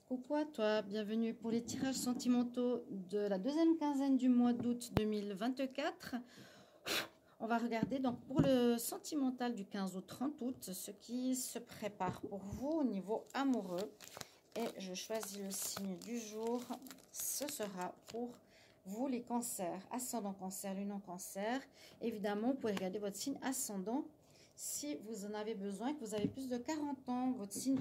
Coucou à toi, bienvenue pour les tirages sentimentaux de la deuxième quinzaine du mois d'août 2024. On va regarder donc pour le sentimental du 15 au 30 août, ce qui se prépare pour vous au niveau amoureux. Et je choisis le signe du jour. Ce sera pour vous les cancers, ascendant cancer, lune en cancer. Évidemment, vous pouvez regarder votre signe ascendant si vous en avez besoin, que vous avez plus de 40 ans, votre signe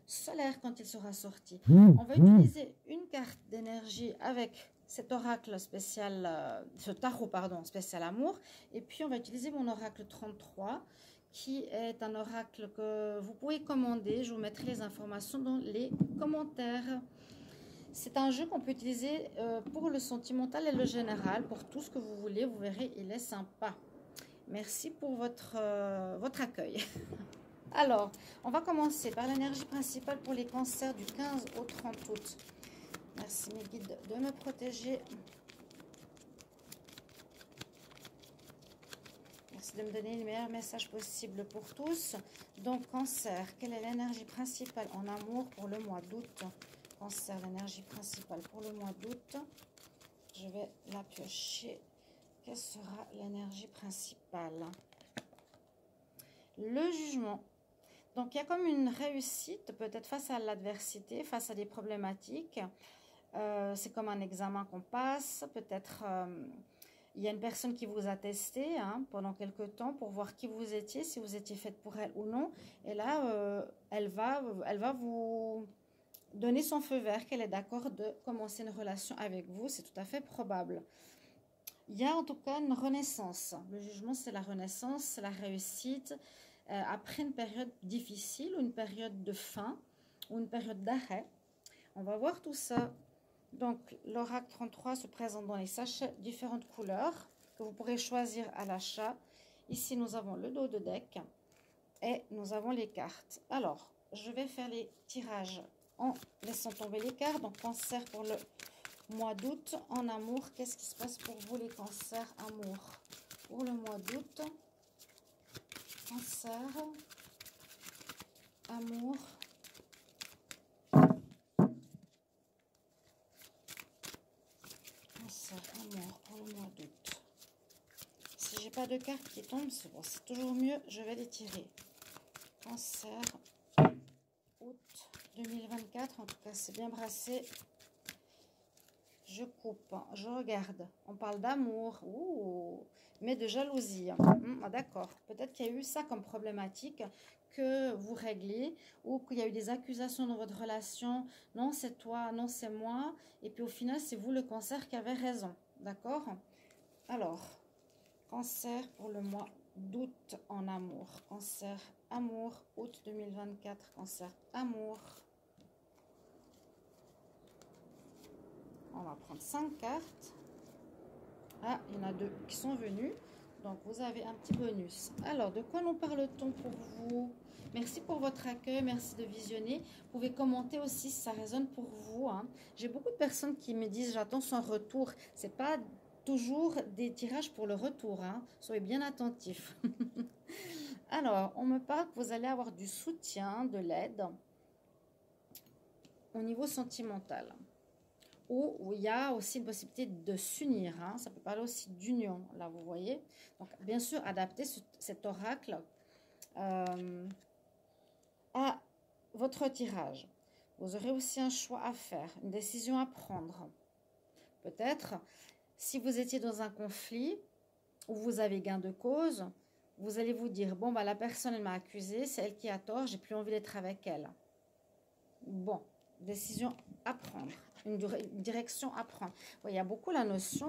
solaire quand il sera sorti. On va utiliser une carte d'énergie avec cet oracle spécial, ce tarot pardon, spécial amour. Et puis on va utiliser mon oracle 33 qui est un oracle que vous pouvez commander. Je vous mettrai les informations dans les commentaires. C'est un jeu qu'on peut utiliser pour le sentimental et le général, pour tout ce que vous voulez. Vous verrez, il est sympa. Merci pour votre accueil. Alors, on va commencer par l'énergie principale pour les cancers du 15 au 30 août. Merci mes guides de me protéger. Merci de me donner le meilleur message possible pour tous. Donc, cancer, quelle est l'énergie principale en amour pour le mois d'août? Cancer, l'énergie principale pour le mois d'août. Je vais la piocher. Quelle sera l'énergie principale? Le jugement. Donc, il y a comme une réussite, peut-être face à l'adversité, face à des problématiques. C'est comme un examen qu'on passe. Peut-être il y a une personne qui vous a testé pendant quelque temps pour voir qui vous étiez, si vous étiez faite pour elle ou non. Et là, elle va vous donner son feu vert, qu'elle est d'accord de commencer une relation avec vous. C'est tout à fait probable. Il y a en tout cas une renaissance. Le jugement, c'est la renaissance, c'est la réussite. Après une période difficile ou une période de fin ou une période d'arrêt. On va voir tout ça. Donc, l'oracle 33 se présente dans les sachets différentes couleurs que vous pourrez choisir à l'achat. Ici, nous avons le dos de deck et nous avons les cartes. Alors, je vais faire les tirages en laissant tomber les cartes. Donc, cancer pour le mois d'août. En amour, qu'est-ce qui se passe pour vous les cancers amour pour le mois d'août? Cancer, amour, cancer, amour pour le mois d'août. Si j'ai pas de cartes qui tombent, c'est bon, c'est toujours mieux, je vais les tirer. Cancer, août 2024, en tout cas c'est bien brassé. Je coupe, je regarde. On parle d'amour, mais de jalousie. D'accord. Peut-être qu'il y a eu ça comme problématique que vous réglez ou qu'il y a eu des accusations dans votre relation. Non, c'est toi, non, c'est moi. Et puis au final, c'est vous le cancer qui avez raison. D'accord? Alors, cancer pour le mois d'août en amour. Cancer, amour, août 2024. Cancer, amour. On va prendre 5 cartes. Ah, il y en a 2 qui sont venus. Donc, vous avez un petit bonus. Alors, de quoi nous parle-t-on pour vous? Merci pour votre accueil. Merci de visionner. Vous pouvez commenter aussi si ça résonne pour vous. J'ai beaucoup de personnes qui me disent « J'attends son retour ». Ce n'est pas toujours des tirages pour le retour. Soyez bien attentifs. Alors, on me parle que vous allez avoir du soutien, de l'aide au niveau sentimental. Où il y a aussi une possibilité de s'unir. Ça peut parler aussi d'union, là, vous voyez. Donc, bien sûr, adapter cet oracle à votre tirage. Vous aurez aussi un choix à faire, une décision à prendre. Peut-être, si vous étiez dans un conflit où vous avez gain de cause, vous allez vous dire, bon, bah, la personne, elle m'a accusé, c'est elle qui a tort, j'ai plus envie d'être avec elle. Bon. Décision à prendre, une direction à prendre. Il y a beaucoup la notion,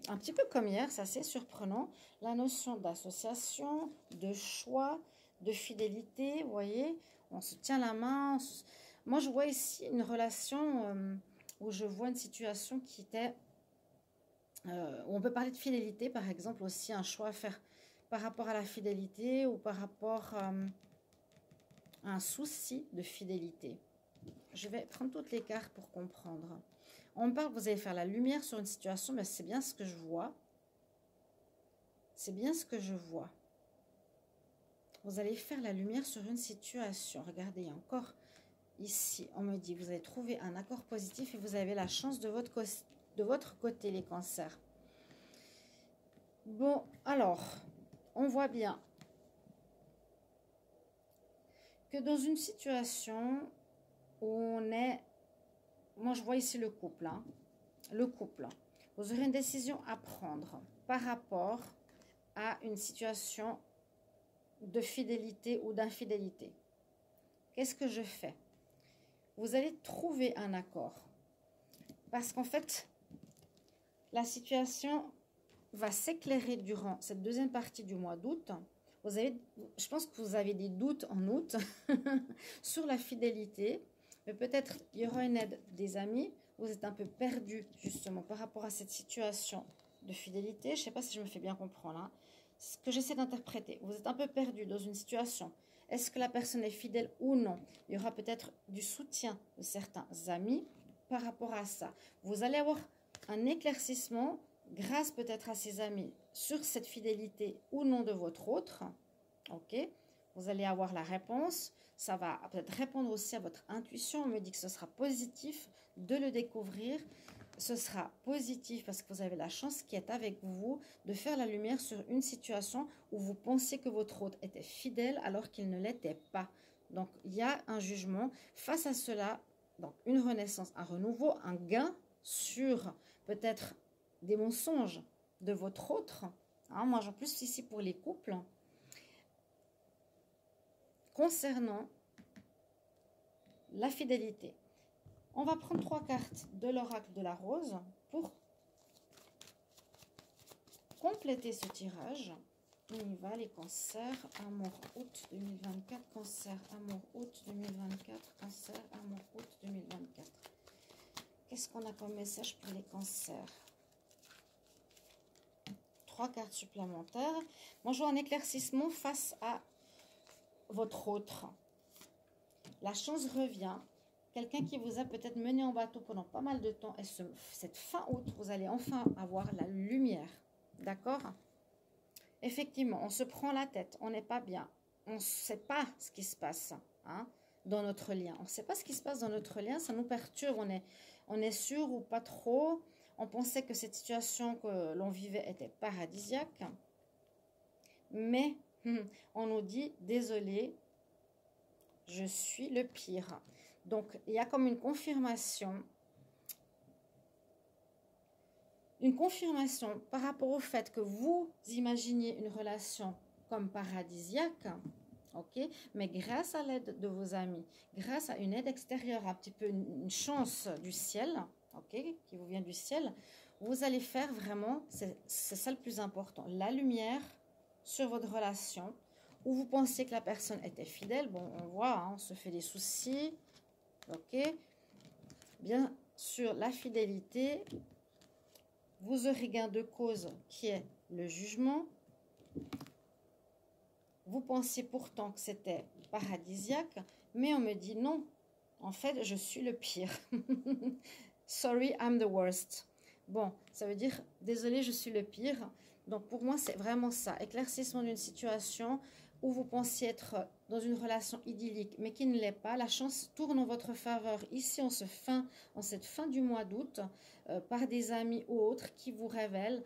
un petit peu comme hier, c'est assez surprenant, la notion d'association, de choix, de fidélité, vous voyez, on se tient la main. Moi, je vois ici une relation où je vois une situation qui était, où on peut parler de fidélité, par exemple, aussi un choix à faire par rapport à la fidélité ou par rapport à un souci de fidélité. Je vais prendre toutes les cartes pour comprendre. On me parle que vous allez faire la lumière sur une situation, mais c'est bien ce que je vois. C'est bien ce que je vois. Vous allez faire la lumière sur une situation. Regardez, il y a encore ici, on me dit, vous allez trouver un accord positif et vous avez la chance de votre côté, les cancers. Bon, alors, on voit bien que dans une situation où on est, moi je vois ici le couple, hein, le couple, vous aurez une décision à prendre par rapport à une situation de fidélité ou d'infidélité. Qu'est-ce que je fais? Vous allez trouver un accord. Parce qu'en fait, la situation va s'éclairer durant cette deuxième partie du mois d'août. Je pense que vous avez des doutes en août sur la fidélité. Mais peut-être il y aura une aide des amis. Vous êtes un peu perdu justement par rapport à cette situation de fidélité. Je ne sais pas si je me fais bien comprendre. Hein. Ce que j'essaie d'interpréter. Vous êtes un peu perdu dans une situation. Est-ce que la personne est fidèle ou non? Il y aura peut-être du soutien de certains amis par rapport à ça. Vous allez avoir un éclaircissement grâce peut-être à ses amis sur cette fidélité ou non de votre autre. Ok? Vous allez avoir la réponse. Ça va peut-être répondre aussi à votre intuition. On me dit que ce sera positif de le découvrir. Ce sera positif parce que vous avez la chance qui est avec vous de faire la lumière sur une situation où vous pensiez que votre hôte était fidèle alors qu'il ne l'était pas. Donc, il y a un jugement. Face à cela, donc une renaissance, un renouveau, un gain sur peut-être des mensonges de votre autre. Hein, moi, j'en plus ici pour les couples. Concernant la fidélité. On va prendre 3 cartes de l'oracle de la rose pour compléter ce tirage. On y va, les cancers, amour août 2024, cancer, amour août 2024, cancer, amour août 2024. Qu'est-ce qu'on a comme message pour les cancers? 3 cartes supplémentaires. Moi, je vois un éclaircissement face à votre autre. La chance revient. Quelqu'un qui vous a peut-être mené en bateau pendant pas mal de temps. Et cette fin août, vous allez enfin avoir la lumière. D'accord? Effectivement, on se prend la tête. On n'est pas bien. On ne sait pas ce qui se passe hein, dans notre lien. On ne sait pas ce qui se passe dans notre lien. Ça nous perturbe. On est sûr ou pas trop. On pensait que cette situation que l'on vivait était paradisiaque. Mais on nous dit, désolé, je suis le pire. Donc, il y a comme une confirmation par rapport au fait que vous imaginiez une relation comme paradisiaque, ok, mais grâce à l'aide de vos amis, grâce à une aide extérieure, un petit peu une chance du ciel, ok, qui vous vient du ciel, vous allez faire vraiment, c'est ça le plus important, la lumière sur votre relation, où vous pensiez que la personne était fidèle. Bon, on voit, hein, on se fait des soucis. Ok. Bien sûr, la fidélité, vous aurez gain de cause qui est le jugement. Vous pensiez pourtant que c'était paradisiaque, mais on me dit non. En fait, je suis le pire. Sorry, I'm the worst. Bon, ça veut dire désolé, je suis le pire. Donc pour moi, c'est vraiment ça. Éclaircissement d'une situation où vous pensiez être dans une relation idyllique, mais qui ne l'est pas. La chance tourne en votre faveur ici en cette fin du mois d'août, par des amis ou autres qui vous révèlent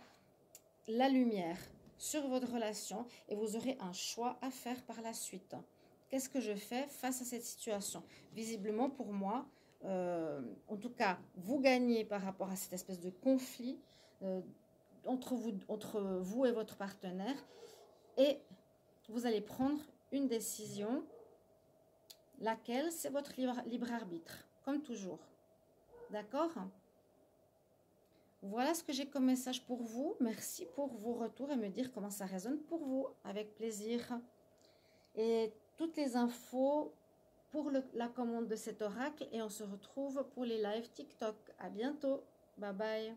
la lumière sur votre relation et vous aurez un choix à faire par la suite. Qu'est-ce que je fais face à cette situation? Visiblement, pour moi, en tout cas, vous gagnez par rapport à cette espèce de conflit entre vous et votre partenaire et vous allez prendre une décision, laquelle c'est votre libre arbitre, comme toujours. D'accord? Voilà ce que j'ai comme message pour vous. Merci pour vos retours et me dire comment ça résonne pour vous, avec plaisir. Et toutes les infos pour la commande de cet oracle et on se retrouve pour les lives TikTok. À bientôt. Bye bye.